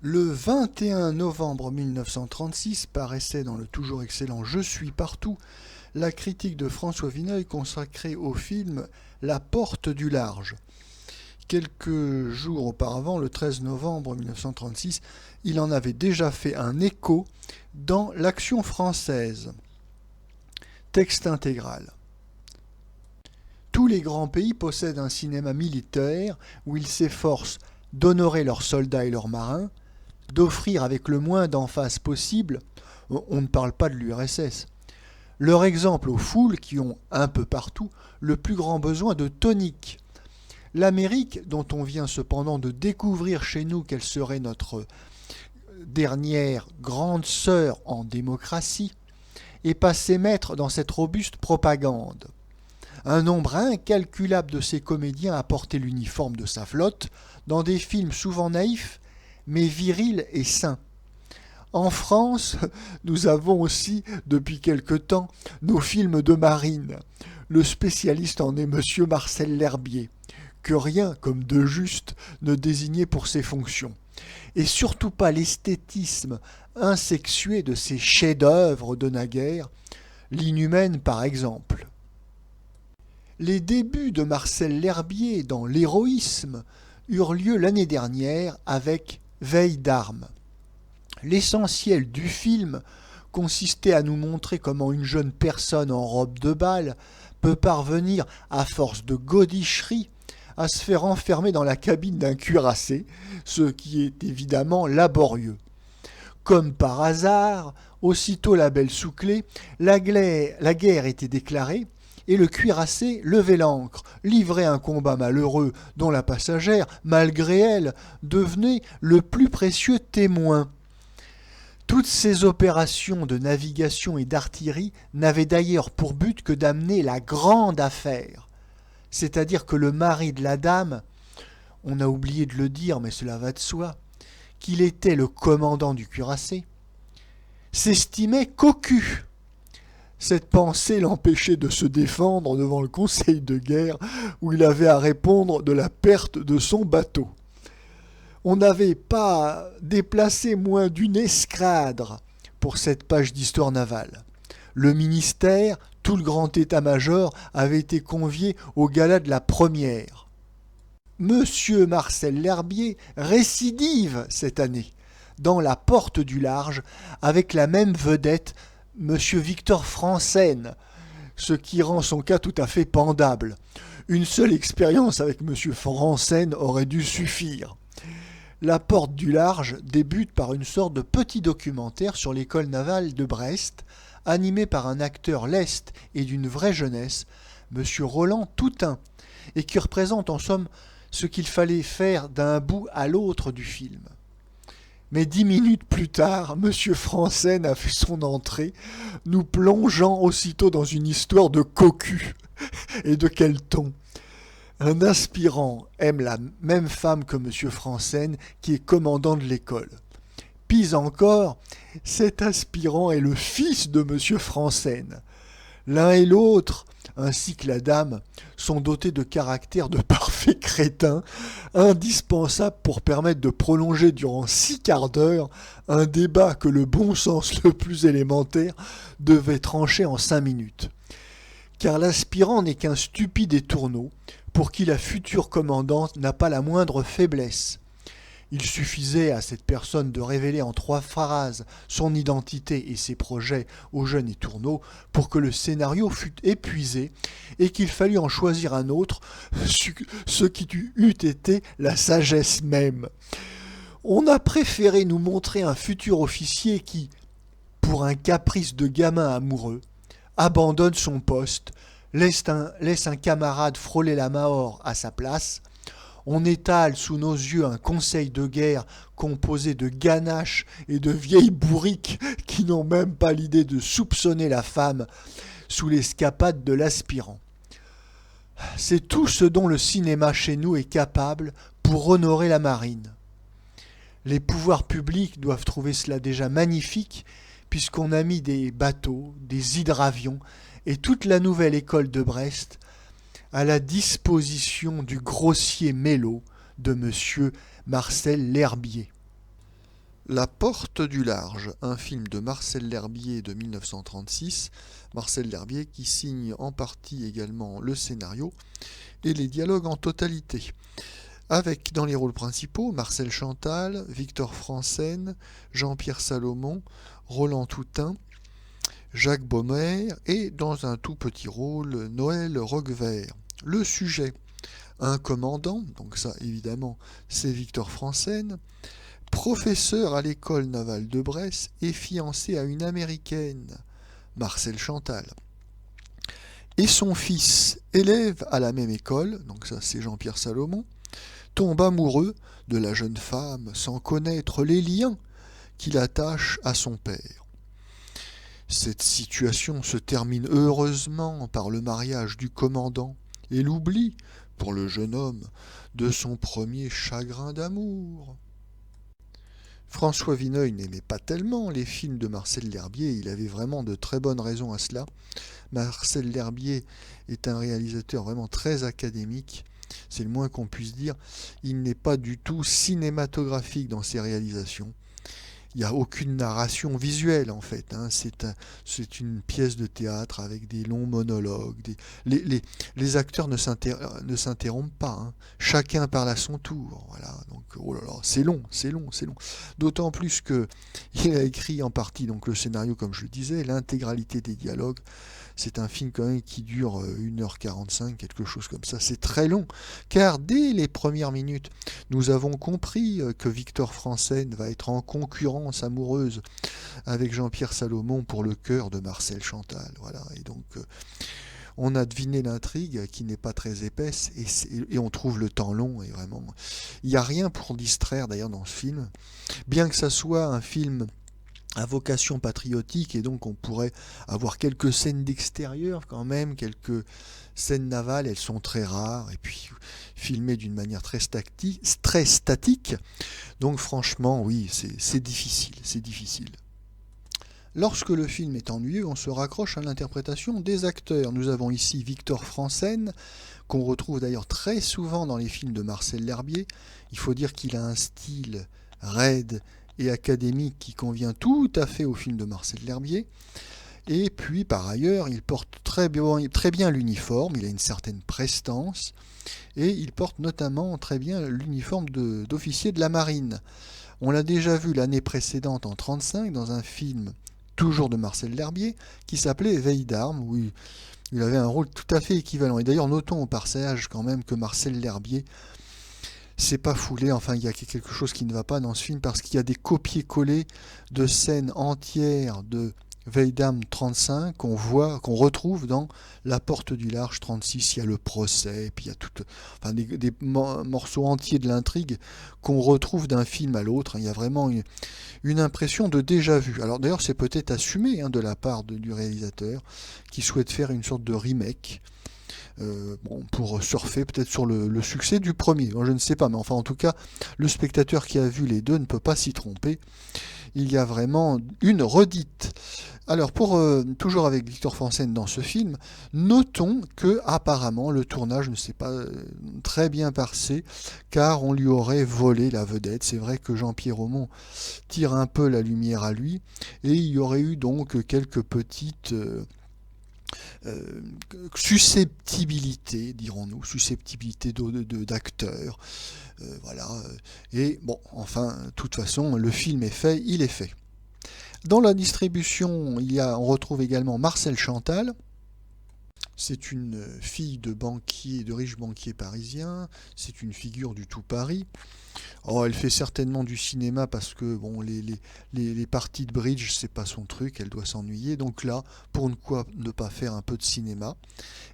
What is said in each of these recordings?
Le 21 novembre 1936 paraissait dans le toujours excellent Je suis partout la critique de François Vineuil consacrée au film La Porte du Large. Quelques jours auparavant, le 13 novembre 1936, il en avait déjà fait un écho dans l'Action française. Texte intégral. Tous les grands pays possèdent un cinéma militaire où ils s'efforcent d'honorer leurs soldats et leurs marins, d'offrir avec le moins d'emphase possible, on ne parle pas de l'URSS, leur exemple aux foules qui ont, un peu partout, le plus grand besoin de tonique. L'Amérique, dont on vient cependant de découvrir chez nous qu'elle serait notre dernière grande sœur en démocratie, est passée maître dans cette robuste propagande. Un nombre incalculable de ses comédiens a porté l'uniforme de sa flotte dans des films souvent naïfs, mais virils et sains. En France, nous avons aussi, depuis quelque temps, nos films de marine. Le spécialiste en est monsieur Marcel L'Herbier, que rien, comme de juste, ne désignait pour ses fonctions. Et surtout pas l'esthétisme insexué de ces chefs-d'œuvre de naguère, l'Inhumaine par exemple. Les débuts de Marcel L'Herbier dans l'héroïsme eurent lieu l'année dernière avec Veille d'armes. L'essentiel du film consistait à nous montrer comment une jeune personne en robe de bal peut parvenir, à force de gaudicherie, à se faire enfermer dans la cabine d'un cuirassé, ce qui est évidemment laborieux. Comme par hasard, aussitôt la belle sous-clé, la guerre était déclarée, et le cuirassé levait l'ancre, livrait un combat malheureux dont la passagère, malgré elle, devenait le plus précieux témoin. Toutes ces opérations de navigation et d'artillerie n'avaient d'ailleurs pour but que d'amener la grande affaire, c'est-à-dire que le mari de la dame, on a oublié de le dire mais cela va de soi, qu'il était le commandant du cuirassé, s'estimait cocu. Cette pensée l'empêchait de se défendre devant le conseil de guerre où il avait à répondre de la perte de son bateau. On n'avait pas déplacé moins d'une escadre pour cette page d'histoire navale. Le ministère, tout le grand état-major, avait été convié au gala de la première. Monsieur Marcel L'Herbier récidive cette année dans La Porte du Large avec la même vedette, Monsieur Victor Franssen, ce qui rend son cas tout à fait pendable. Une seule expérience avec Monsieur Franssen aurait dû suffire. La Porte du Large débute par une sorte de petit documentaire sur l'école navale de Brest, animé par un acteur leste et d'une vraie jeunesse, M. Roland Toutain, et qui représente en somme ce qu'il fallait faire d'un bout à l'autre du film. Mais 10 minutes plus tard, M. Franssen a fait son entrée, nous plongeant aussitôt dans une histoire de cocu. Et de quel ton! Un aspirant aime la même femme que M. Franssen, qui est commandant de l'école. Pis encore, cet aspirant est le fils de M. Franssen. L'un et l'autre, ainsi que la dame, sont dotés de caractères de parfaits crétins, indispensables pour permettre de prolonger durant 6 quarts d'heure un débat que le bon sens le plus élémentaire devait trancher en 5 minutes. Car l'aspirant n'est qu'un stupide étourneau, pour qui la future commandante n'a pas la moindre faiblesse. Il suffisait à cette personne de révéler en 3 phrases son identité et ses projets au jeune étourneau pour que le scénario fût épuisé et qu'il fallût en choisir un autre, ce qui eût été la sagesse même. On a préféré nous montrer un futur officier qui, pour un caprice de gamin amoureux, abandonne son poste, laisse un camarade frôler la mort à sa place. On étale sous nos yeux un conseil de guerre composé de ganaches et de vieilles bourriques qui n'ont même pas l'idée de soupçonner la femme sous l'escapade de l'aspirant. C'est tout ce dont le cinéma chez nous est capable pour honorer la marine. Les pouvoirs publics doivent trouver cela déjà magnifique puisqu'on a mis des bateaux, des hydravions et toute la nouvelle école de Brest à la disposition du grossier mélo de M. Marcel L'Herbier. La Porte du Large, un film de Marcel L'Herbier de 1936. Marcel L'Herbier qui signe en partie également le scénario et les dialogues en totalité. Avec dans les rôles principaux Marcel Chantal, Victor Franssen, Jean-Pierre Salomon, Roland Toutain, Jacques Baumer et dans un tout petit rôle Noël Roquevert. Le sujet, un commandant, donc ça évidemment c'est Victor Franssen, professeur à l'école navale de Brest et fiancé à une américaine, Marcel Chantal. Et son fils, élève à la même école, donc ça c'est Jean-Pierre Salomon, tombe amoureux de la jeune femme sans connaître les liens qui l'attachent à son père. Cette situation se termine heureusement par le mariage du commandant et l'oubli, pour le jeune homme, de son premier chagrin d'amour. François Vineuil n'aimait pas tellement les films de Marcel L'Herbier, il avait vraiment de très bonnes raisons à cela. Marcel L'Herbier est un réalisateur vraiment très académique, c'est le moins qu'on puisse dire. Il n'est pas du tout cinématographique dans ses réalisations. Il n'y a aucune narration visuelle en fait, hein. C'est une pièce de théâtre avec des longs monologues. Les acteurs ne s'interrompent pas, hein. Chacun parle à son tour. Voilà. Donc, oh là là, c'est long, c'est long, c'est long. D'autant plus qu'il a écrit en partie donc, le scénario, comme je le disais, l'intégralité des dialogues. C'est un film quand même qui dure 1h45, quelque chose comme ça. C'est très long, car dès les premières minutes, nous avons compris que Victor Franssen va être en concurrence amoureuse avec Jean-Pierre Salomon pour le cœur de Marcel Chantal. Voilà. Et donc, on a deviné l'intrigue qui n'est pas très épaisse et on trouve le temps long. Et vraiment, il n'y a rien pour distraire d'ailleurs dans ce film. Bien que ça soit un film à vocation patriotique et donc on pourrait avoir quelques scènes d'extérieur quand même, quelques scènes navales, elles sont très rares et puis filmées d'une manière très statique. Donc franchement, oui, c'est difficile, c'est difficile. Lorsque le film est ennuyeux, on se raccroche à l'interprétation des acteurs. Nous avons ici Victor Franssen, qu'on retrouve d'ailleurs très souvent dans les films de Marcel L'Herbier. Il faut dire qu'il a un style raide et académique qui convient tout à fait au film de Marcel L'Herbier. Et puis par ailleurs, il porte très bien l'uniforme, il a une certaine prestance, et il porte notamment très bien l'uniforme d'officier de la marine. On l'a déjà vu l'année précédente en 1935 dans un film toujours de Marcel L'Herbier qui s'appelait Veille d'armes, où il avait un rôle tout à fait équivalent. Et d'ailleurs notons au passage quand même que Marcel L'Herbier c'est pas foulé, enfin il y a quelque chose qui ne va pas dans ce film parce qu'il y a des copier-coller de scènes entières de Veille d'âme 35 qu'on retrouve dans La Porte du Large 36. Il y a le procès, puis il y a des morceaux entiers de l'intrigue qu'on retrouve d'un film à l'autre. Il y a vraiment une impression de déjà-vu. Alors d'ailleurs c'est peut-être assumé de la part du réalisateur qui souhaite faire une sorte de remake. Pour surfer peut-être sur le succès du premier, je ne sais pas, mais enfin en tout cas le spectateur qui a vu les deux ne peut pas s'y tromper, il y a vraiment une redite. Alors toujours avec Victor Franssen dans ce film, notons que apparemment le tournage ne s'est pas très bien passé car on lui aurait volé la vedette. C'est vrai que Jean-Pierre Aumont tire un peu la lumière à lui et il y aurait eu donc quelques petites susceptibilité, dirons-nous, susceptibilité d'acteurs, voilà. Et bon, enfin, de toute façon, le film est fait, il est fait. Dans la distribution, on retrouve également Marcel Chantal. C'est une fille de riches banquiers parisiens. C'est une figure du tout Paris. Oh, elle fait certainement du cinéma parce que bon, les parties de bridge, c'est pas son truc, elle doit s'ennuyer. Donc là, pour ne pas faire un peu de cinéma,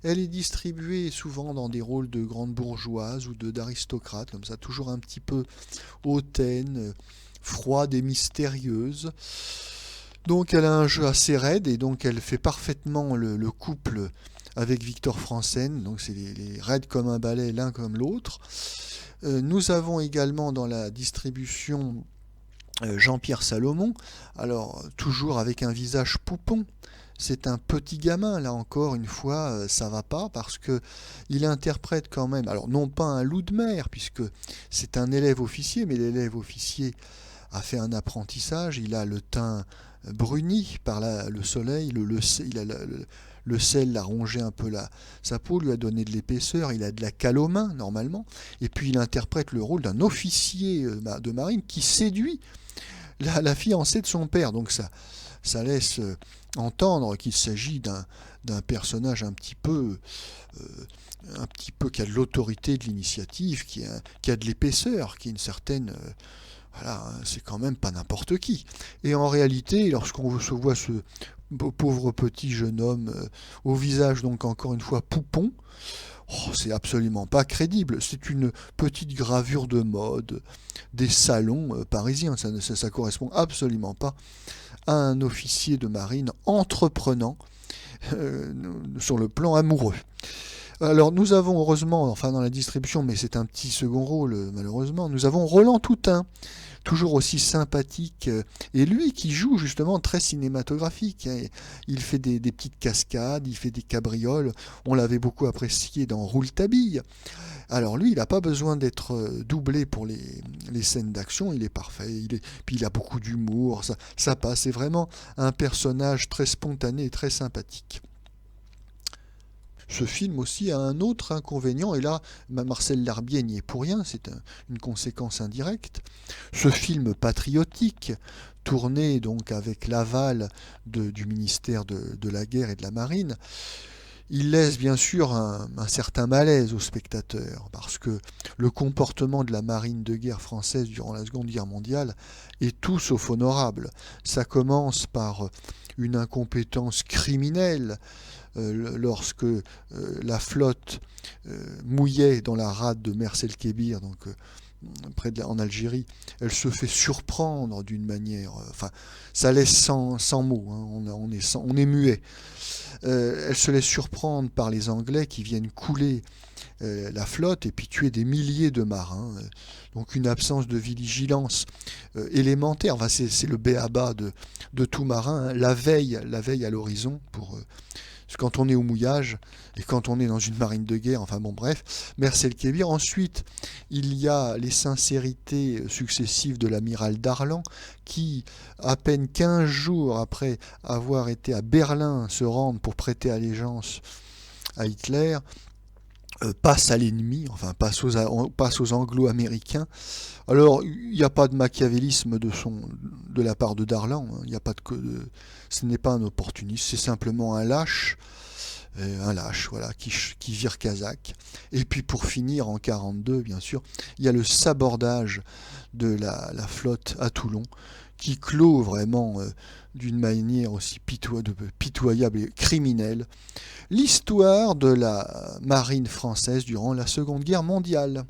elle est distribuée souvent dans des rôles de grande bourgeoise ou d'aristocrate, comme ça, toujours un petit peu hautaine, froide et mystérieuse. Donc elle a un jeu assez raide et donc elle fait parfaitement le couple avec Victor Franssen. Donc c'est les raides comme un balai l'un comme l'autre. Nous avons également dans la distribution Jean-Pierre Salomon, alors toujours avec un visage poupon. C'est un petit gamin, là encore une fois, ça va pas parce que il interprète quand même, alors non pas un loup de mer puisque c'est un élève officier, mais l'élève officier a fait un apprentissage, il a le teint bruni par le soleil, le sel l'a rongé un peu sa peau, lui a donné de l'épaisseur, il a de la cale aux mains normalement, et puis il interprète le rôle d'un officier de marine qui séduit la fiancée de son père. Donc ça laisse entendre qu'il s'agit d'un personnage un petit peu qui a de l'autorité, de l'initiative, qui a de l'épaisseur, qui a une certaine voilà, c'est quand même pas n'importe qui. Et en réalité, lorsqu'on se voit ce pauvre petit jeune homme au visage donc encore une fois poupon, c'est absolument pas crédible. C'est une petite gravure de mode des salons parisiens. Ça correspond absolument pas à un officier de marine entreprenant sur le plan amoureux. Alors nous avons heureusement, enfin dans la distribution, mais c'est un petit second rôle malheureusement, nous avons Roland Toutain, toujours aussi sympathique, et lui qui joue justement très cinématographique. Il fait des petites cascades, il fait des cabrioles, on l'avait beaucoup apprécié dans Rouletabille. Alors lui, il n'a pas besoin d'être doublé pour les scènes d'action, il est parfait, puis il a beaucoup d'humour, ça passe, c'est vraiment un personnage très spontané et très sympathique. Ce film aussi a un autre inconvénient, et là, Marcel Larbier n'y est pour rien, c'est une conséquence indirecte. Ce film patriotique, tourné donc avec l'aval du ministère de la Guerre et de la Marine, il laisse bien sûr un certain malaise aux spectateurs, parce que le comportement de la marine de guerre française durant la Seconde Guerre mondiale est tout sauf honorable. Ça commence par une incompétence criminelle, lorsque la flotte mouillait dans la rade de Mers el Kébir, donc en Algérie, elle se fait surprendre d'une manière, enfin, ça laisse sans mots, hein, on est muet. Elle se laisse surprendre par les Anglais qui viennent couler la flotte et puis tuer des milliers de marins. Donc une absence de vigilance élémentaire. Enfin, c'est le b.a.-ba de tout marin, hein. La veille à l'horizon pour quand on est au mouillage et quand on est dans une marine de guerre, enfin bon bref, Mers el Kébir. Ensuite, il y a les sincérités successives de l'amiral Darlan qui, à peine 15 jours après avoir été à Berlin se rendre pour prêter allégeance à Hitler, passe à l'ennemi, enfin passe aux anglo-américains. Alors, il n'y a pas de machiavélisme de la part de Darlan, hein. Il y a pas ce n'est pas un opportuniste, c'est simplement un lâche, voilà, qui vire Kazakh. Et puis pour finir, en 1942, bien sûr, il y a le sabordage de la flotte à Toulon, qui clôt vraiment d'une manière aussi pitoyable et criminelle l'histoire de la marine française durant la Seconde Guerre mondiale.